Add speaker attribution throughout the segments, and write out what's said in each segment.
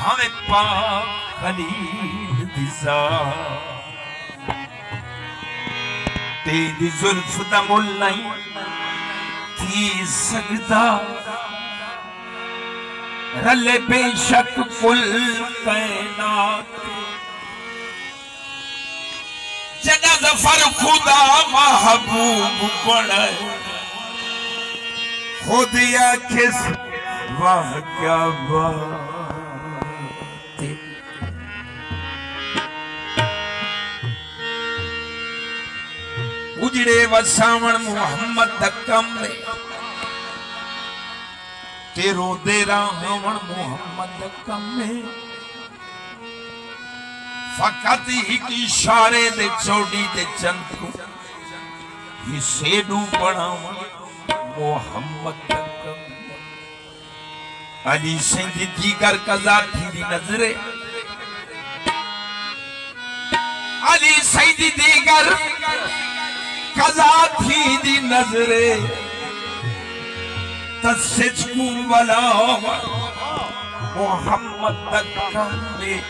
Speaker 1: भावे पाक खलील दिसा तेरी जुल्फ दा मुल नहीं थी सकदा रले बेशक कुल कायनात जना जफर खुदा महबूब बने खुद आखिस वाह क्या बात उजड़े वसावण मोहम्मद दक्कम में तेरो दे रावण मोहम्मद दक्कम में फकत एक इशारे दे चौड़ी दे चंद को हिस्से डू बनावण मोहम्मद दक्कम अली सिंह दीगर कजा थी दी नजरे अली सिंह दीगर कजा थी दी नजरे तस्जिकु वाला मोहम्मद दक्कम में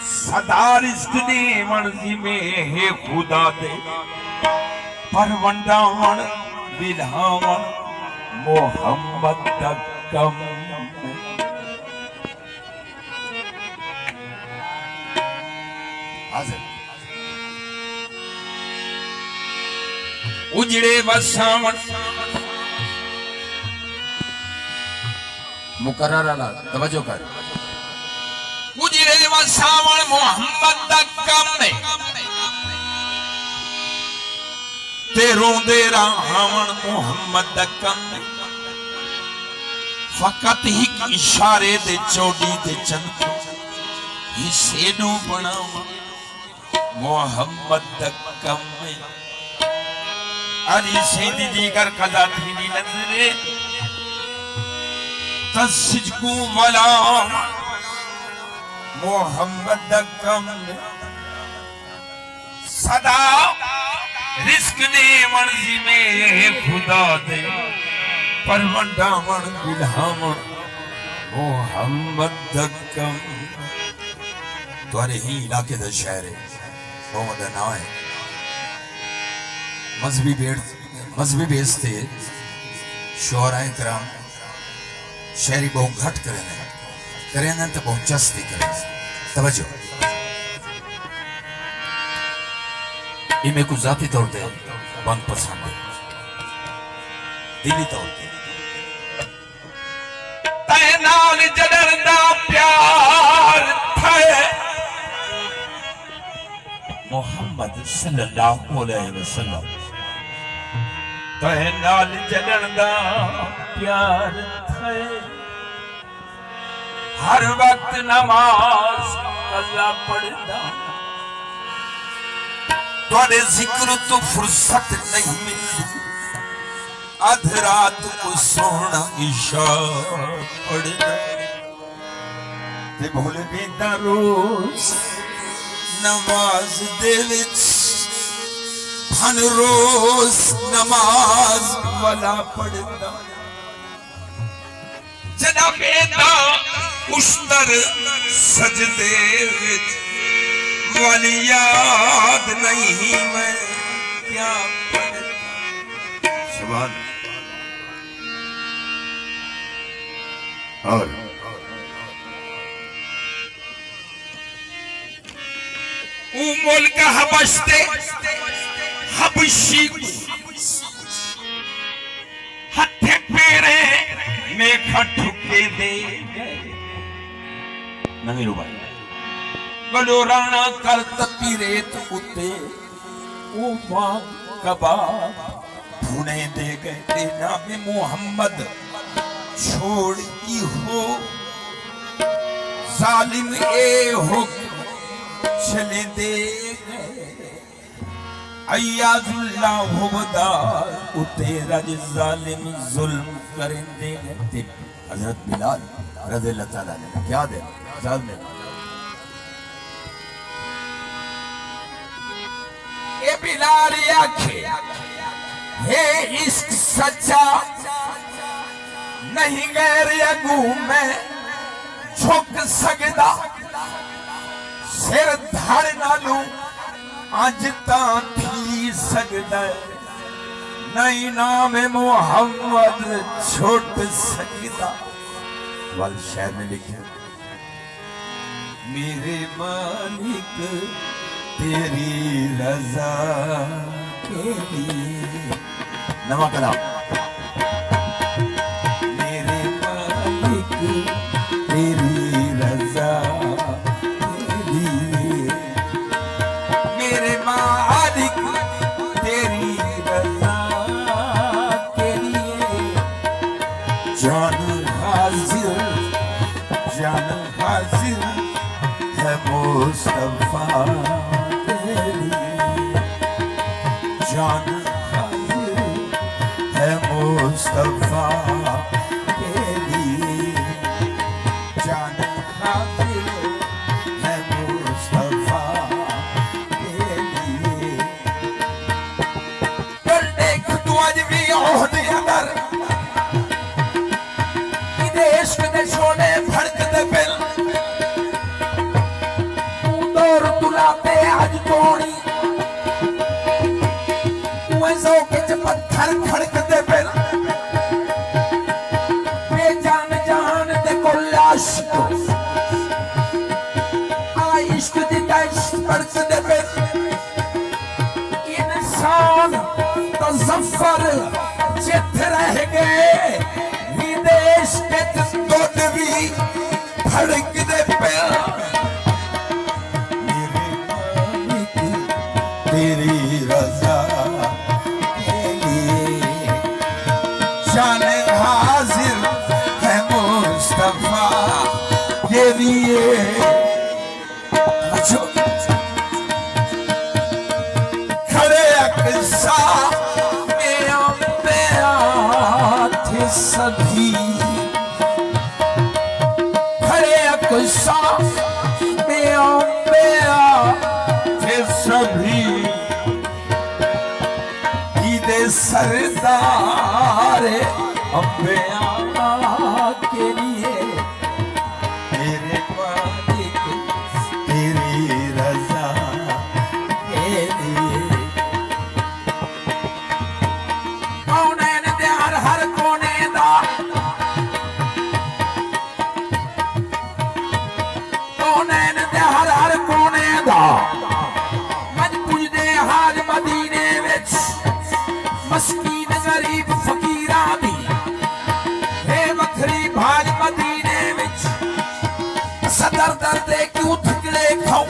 Speaker 1: सदा रिज़्क़ दे मर्ज़ी में है खुदा दे परवंडावण बिलावण मोहम्मद दक्कम उजड़े वसावण
Speaker 2: मुकर्रर अला तवज्जो कर
Speaker 1: उजड़े वसावण मोहम्मद दक्कम में तेरों दे रावण मोहम्मद दक्कम में फकत ही इशारे दे चौड़ी दे चंद हिस्से नू बनावा मोहम्मद दक्कम में अली सिंह दीगर कजा थी दी नजरे तस्जिकु वाला मोहम्मद दक्कम में सदा रिज़्क़ दे मर्ज़ी में ये खुदा दे परवंडावण बिलावण मोहम्मद दक्कम
Speaker 2: तुम्हारे ही इलाके दा शहर है मोहम्मद ना है मजहबी बेस थे शोहराए कराम शहरी बहुत घट करें तो बहुत चस्ती करें तवज्जो ये मेरे को जाती तौर पे बहुत पसंद है दिली तौर पे
Speaker 1: तैनाल जडरदा प्यार थे मोहम्मद सल्लल्लाहु अलैहि वसल्लम तैनाल जडरदा प्यार थे हर वक्त नमाज कज़ा पढ़दा तुहाडे जिक्र तो फुर्सत नहीं मिलती अध रात को सोना ईशा पढ़ना ते भूल बेदा रोज नमाज दे विच हन रोज नमाज वाला पढ़ना जना बेदा उश्तर सजदे विच वाली याद नहीं मैं क्या पढ़ता सुभान और मुल्क हबशते हबशी हथे पेरे में खटुके दे नवीरू भाई गलो राणा कर तपी रेत उते ऊफा कबाब भुने दे गए नाम मोहम्मद छोड़ की हो जालिम ए हो चले दे अय्याजुल्लाह हुबदार उते रज जालिम जुल्म करेंदे गए
Speaker 2: हजरत बिलाल रज़ियल्लाहु ताला ने क्या दे जाल में
Speaker 1: ए बिलाल आखे हे इश्क सच्चा नहीं गैर अगू में झुक सकदा सिर धड़ नालू अज तां थी सकदा नहीं नाम मोहम्मद छुट सकदा। वाल शायर ने लिखा मेरे मालिक तेरी रजा के लिए नवा कलाम मेरे मालिक तेरी रजा के लिए मेरे मालिक तेरी रजा के लिए जान हाजिर है मुस्तफा तेरी जान हाजिर है मुस्तफा तेरी जान हाजिर है मुस्तफा तेरी पर देख तू अज भी ओहदे अंदर इदे इश्क दे छोड़े भड़कदे पिल तुलाते आज तोड़ी के पत्थर खड़कते पिल बेजान जान दे को लाश को इश्क दी दहशत भड़कते पिल इंसान तज़फ्फर जिथ रह गए विदेश के दुध भी भड़कते पिल तेरी रजा के लिए जान हाजिर है मुस्तफा के लिए खड़े अक्सा में अंबिया थे सभी खड़े अक्सा में अंबिया थे सभी सरदार अंबिया के लिए मेरे मालिक तेरी रजा के लिए कौनैन दे हर कोने दा कौनैन दे हर कोने दा मज पुजदे हाज मदीने विच मस्कीन गरीब फकीरा दी हे वखरी भाज मदीने विच सदर दर्दे क्यों ठिकड़े खाऊं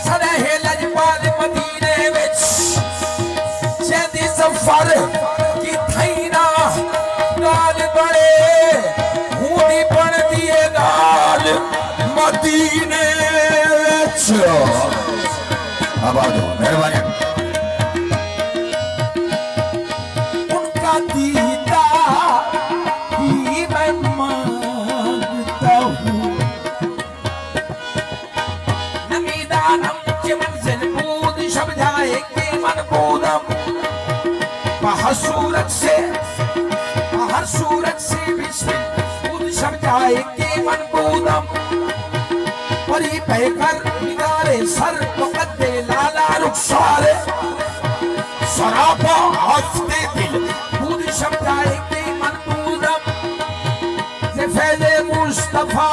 Speaker 1: सदा हे लजपाल मदीने विच जैदी सफर की थईना गाल बड़े हूनी बन दिए गाल मदीने विच आबाद हो मेहरबानी दीदा ही मैं मांगता हूँ नमीदानम के मंजिल बूद शब जाए के मन बूदम बाहर सूरत से विश्व बूद शब जाए के मन बूदम परी बहकर निगारे सर मुकद्दे लाला रुखसारे सरापा हफ्ते दिल शब्द आएंगे मनपूरम से फैज़े मुस्तफा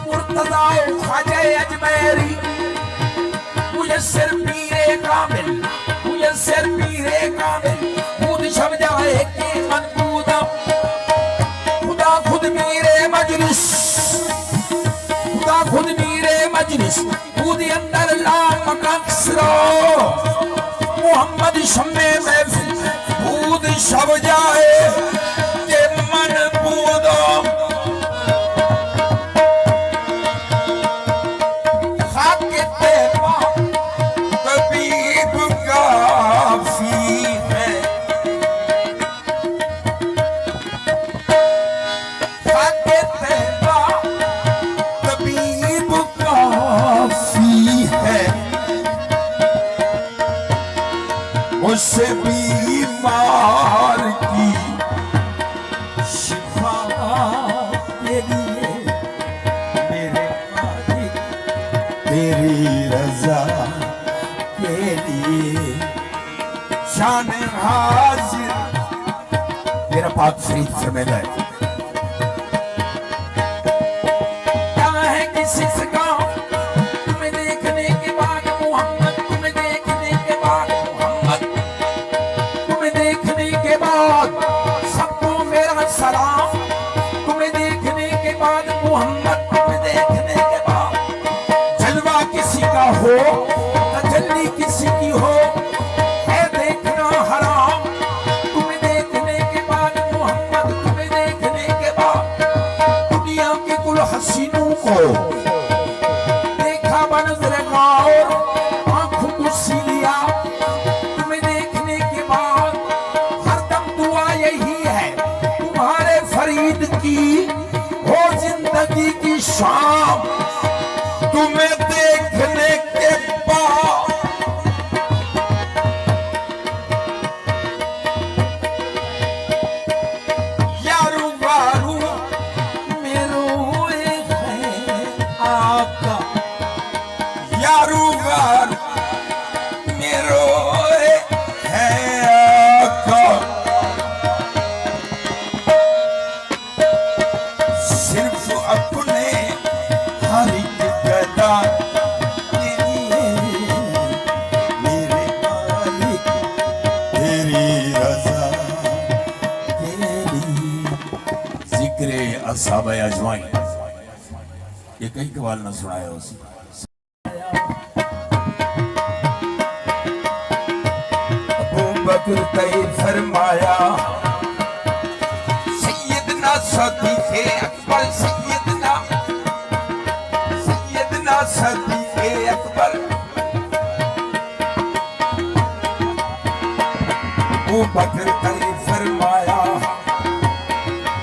Speaker 1: मुर्तज़ा ख्वाजा अजमेरी मुयस्सिर पीरे कामिल खुद शब्द आएंगे मनपूरम खुदा खुद मीरे मजलिस खुद अंदर ला मकसरो मोहम्मद शम्मे महफिल बूद शब जाए के मन बूदो खाके तेरा तबीब काफी है खाके तेरा तबीब काफी है उससे बीमार की तेरी रजा के लिए शान हाजिर। मेरा पाक शरीफ फरमाता है
Speaker 2: क्या है किसी से गाँव तुम्हें देखने के बाद मोहम्मद, तुम्हें देखने के बाद मोहम्मद, तुम्हें देखने के बाद सबको मेरा सलाम, तुम्हें देखने के बाद मोहम्मद, तुम्हें देखने के बाद
Speaker 1: जलवा किसी का हो
Speaker 2: तजल्ली किसी की हो है देखना हराम, तुम्हें देखने के बाद मोहम्मद, तुम्हें देखने के बाद दुनिया के कुल हसीनों को देखा बनज़र गौर, आंखों को सी लिया, तुम्हें देखने के बाद हरदम दुआ यही है तुम्हारे फरीद की हो जिंदगी की शाम।
Speaker 1: तुम्हें देखने के बाद यारू वारू
Speaker 2: मेरो है आका,
Speaker 1: यारू वारू मेरो है आका। सिर्फ अपने हर एक गदा के लिए मेरे मालिक तेरी रजा के लिए। जिक्र असहाबे अजमाइन ये कई कवाल न सुनाया उसी। अबू बकर तय फरमाया सैयदना सदीक़े अकबर, सैयदना सदीक़े अकबर। अबू बकर तय फरमाया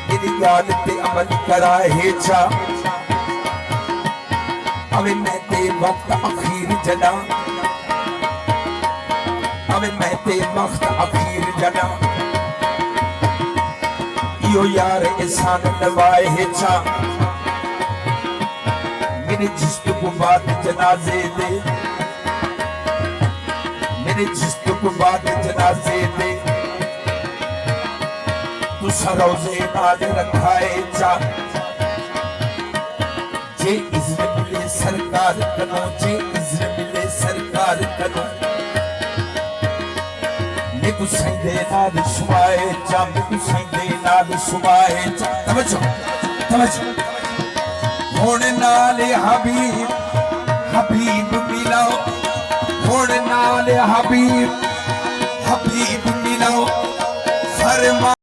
Speaker 1: मेरी गाल ते अमल करा है चा अवे मैं ते वक्त अखीर जना, अवे मैं ते वक्त अखीर जना। यो यार एहसान नवाए है चा मेरे जिस्म को बात जनाजे दे, मेरे जिस्म को बात जनाजे दे। तू सरोजे नाल रखाए चा जे इज़्न मिले सरकार कनो, जे इज़्न मिले सरकार कनो। मेकू सैंदे नाल सुमाए चा, मेकू सैंदे नाल सुमाए चा। तवज्जो तवज्जो हुण नाल हबीब हबीब मिलाओ, हुण नाल हबीब हबीब मिलाओ फरमा।